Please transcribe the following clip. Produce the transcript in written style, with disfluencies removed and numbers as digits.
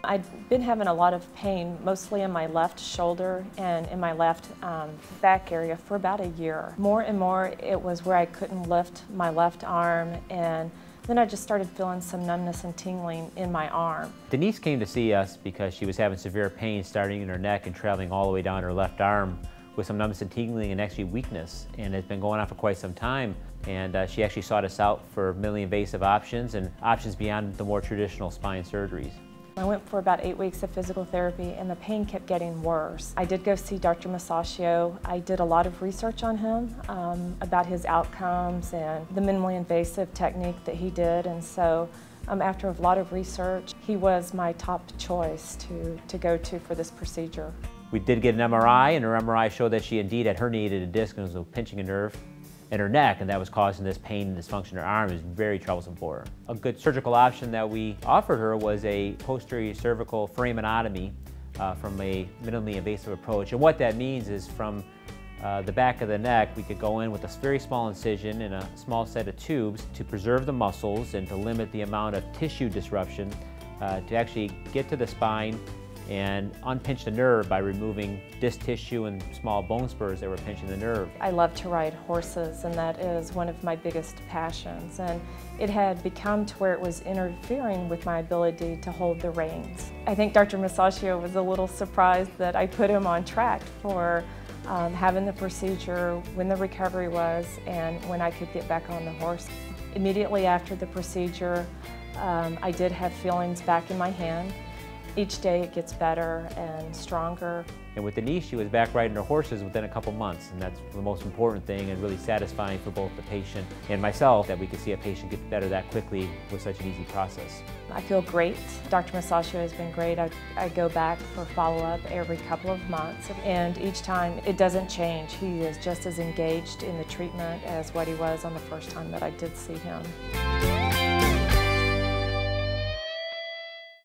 I'd been having a lot of pain, mostly in my left shoulder and in my left back area for about a year. More and more it was where I couldn't lift my left arm, and then I just started feeling some numbness and tingling in my arm. Denise came to see us because she was having severe pain starting in her neck and traveling all the way down her left arm with some numbness and tingling and actually weakness, and it's been going on for quite some time. And she actually sought us out for minimally invasive options and options beyond the more traditional spine surgeries. I went for about 8 weeks of physical therapy and the pain kept getting worse. I did go see Dr. Musacchio. I did a lot of research on him about his outcomes and the minimally invasive technique that he did, and so after a lot of research, he was my top choice to go to for this procedure. We did get an MRI, and her MRI showed that she indeed had herniated a disc and was pinching a nerve in her neck, and that was causing this pain and dysfunction in her arm. It was very troublesome for her. A good surgical option that we offered her was a posterior cervical foraminotomy from a minimally invasive approach. And what that means is from the back of the neck, we could go in with a very small incision and a small set of tubes to preserve the muscles and to limit the amount of tissue disruption to actually get to the spine and unpinch the nerve by removing disc tissue and small bone spurs that were pinching the nerve. I love to ride horses, and that is one of my biggest passions, and it had become to where it was interfering with my ability to hold the reins. I think Dr. Musacchio was a little surprised that I put him on track for having the procedure, when the recovery was, and when I could get back on the horse. Immediately after the procedure, I did have feelings back in my hand. Each day it gets better and stronger. And with Denise, she was back riding her horses within a couple months, and that's the most important thing and really satisfying for both the patient and myself that we could see a patient get better that quickly with such an easy process. I feel great. Dr. Musacchio has been great. I go back for follow-up every couple of months, and each time it doesn't change. He is just as engaged in the treatment as what he was on the first time that I did see him.